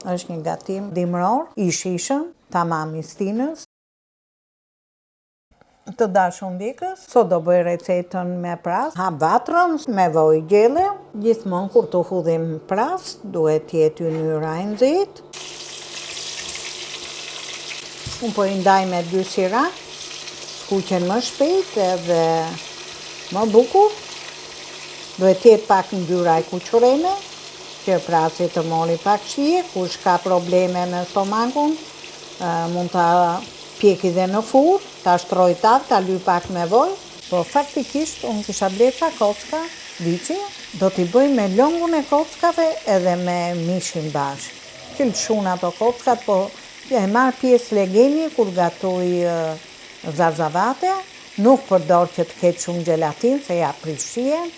është një gatim dimror, i shishëm, tamam i stinës. Të dashur ndjekës, sot do bëj recetën me prast. Hap vatrën me vaj gjelle. Gjithmonë kur të hudhim prast, duhet jetë ynyra e nxehtë. Unë po i ndaj me 2 sira, skuqen më shpejt edhe më bukur. Duhet jetë pak ngjyra e kuqureme, që prasti të mori pak shije. Kush ka probleme me stomakun, mund ta pjeki dhe në furrë, ta shtroj tak, ta lyj pak me vaj. Po faktikisht unë kisha bler ca kocka liçi, do t'i bëj me lëngun e kockave edhe me mishin bashkë. Qëllshun ato kockat, po e marr pjesë legjeni kur gatoj zarzavate, nuk përdor që të ketë shumë gelatin, se ja prish shijen.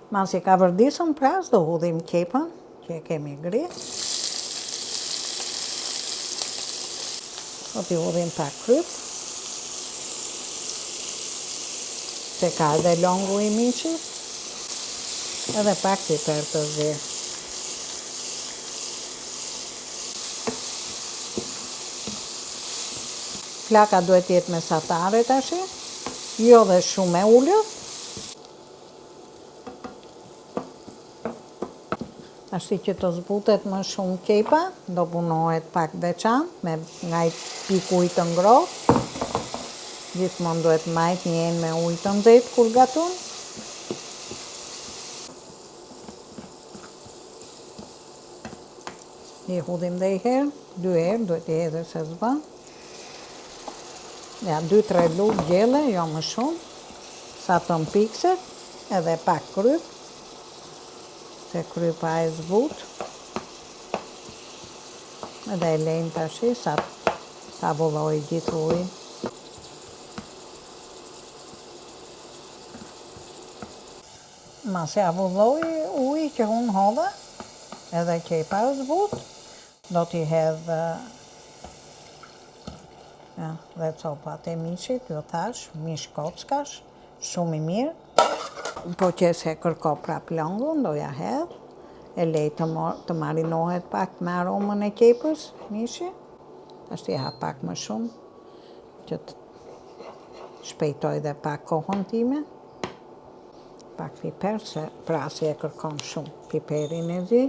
Masi ka vërdisën prast, do hudhim kepën, që e kemi grit. Do t'i hudhim pak kryp. Se ka edhe lëngu i mishit, edhe pak piper të zi. Flaka duhet jetë mesatare tash, jo dhe shumë e ulët. Ashtu që të zbutet më shumë kepa, do punohet pak veçantë, me ngajt pik ujë të ngrohtë. Gjithmonë duhet majt njën me ujë të nxehtë kur gatun. I hudhim dhe i herë, 2 herë, duhet i hedhë se s'bën. Ja, 2-3 lugë gjelle, jo më shumë, sa të mpikset, edhe pak kryp, se krypa e zbut. Edhe e lejmë tashi, sa ta vulloj gjithë ujë. Masi avulloj ujë që unë hodha, edhe kepa e zbut, do t'i hedh dhe copat e mishit, ju thash, mish kockash, shumë i mirë. Po që se kërko prap lëngun, do ja hedh, e lej të marinohet pak me aromën e kepës, mishi. Ashtu ja pak më shumë, që të shpejtoj dhe pak kohën time. Pak piper, se prasi e kërkon shumë piperin e zi.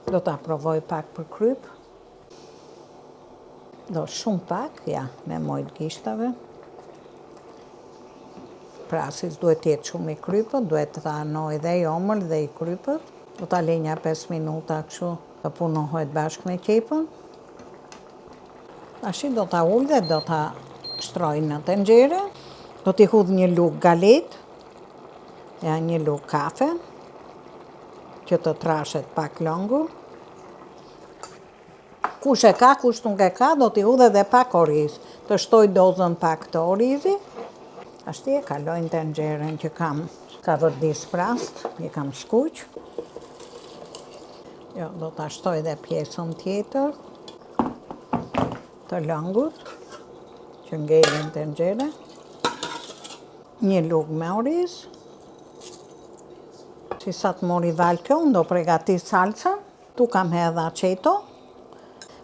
Do t'a provoj pak për kryp. Do shumë pak, ja, me mojt gishtave. Prasi s'duhet jetë shumë i krypët, duhet të anoj dhe i omël dhe i krypët. Do t'a lej 5 minuta kështu të punohet bashkë me kepën. Tashi do t'a ull dhe do t'a shtroj në tenxhere. Do t'i hudh një lugë galet, ja një lugë kafe, që të trashet pak lëngu. Kush e ka, kush nuk e ka, do t'i hudh edhe pak oriz. Të shtoj dozën pak të orizi. Ashti e kaloj në tenxherën që ka vërdis prast, i kam skuq. Jo, do t'a shtoj dhe pjesën tjetër të lëngut, që ngeli në tenxhere. Një lugë me oriz. Si sa të mori val kjo, unë do pregatit salsa. Tu kam hedh aceto.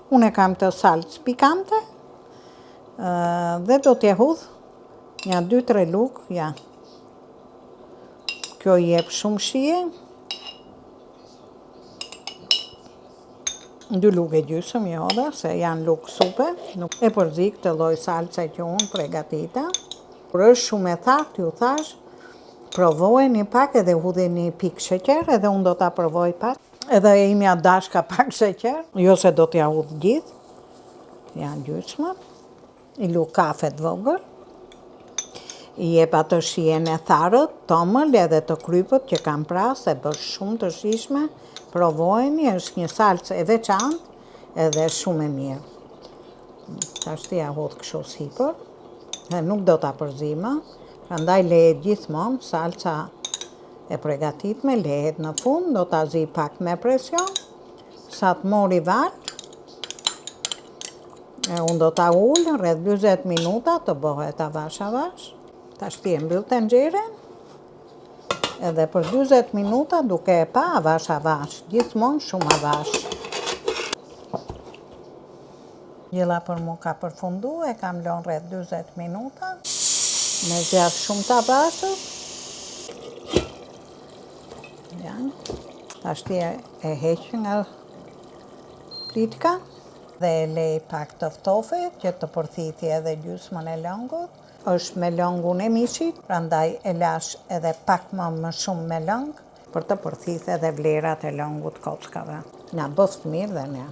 Unë e kam të salcë pikante. Dhe do t'je hudh një 2-3 lugë, ja. Kjo jep shumë shije. 2 lugë e gjysëm i hodha, se janë lugë supe. Nuk e përzi këtë lloj salce që unë pregatita. Kur është shumë e thakë, ju thash, provojeni pak edhe hudheni pik sheqer, edhe unë do t'a provoj pak. Edhe e imja dashka pak sheqer, jo se do t'ja hudh gjithë. Janë gjysmë. I lugë kafe të vogël. I jep atë shijen e tharët, të omël edhe të krypët që kam pras, e bësh shumë të shishme. Provojeni, është një salcë e veçantë edhe shumë e mirë. Tash t'ja hudh kështu sipër, dhe nuk do t'a përzima, prandaj lejet gjithmonë salca e pregatitme, lehet në fund, do ta zi pak me presion, sa të mori val. Unë do ta ullë rreth 40 minuta të bëhet avash avash. Tashti e mbyll tenxhere, edhe për 40 minuta duke e pa avash avash, gjithmonë shumë avash. Gjella për mu ka përfundu, e kam lënë rreth 40 minuta, me zjarr shumë të avashët. Tashti e heq nga plitka dhe e lej pak të ftofet që të përthiti edhe gjysmën e lëngut. Është me lëngun e mishit, prandaj e lash edhe pak më shumë me lëng për të përthithë edhe vlerat e lëngut kockave. Na bëft mirë dhe ne.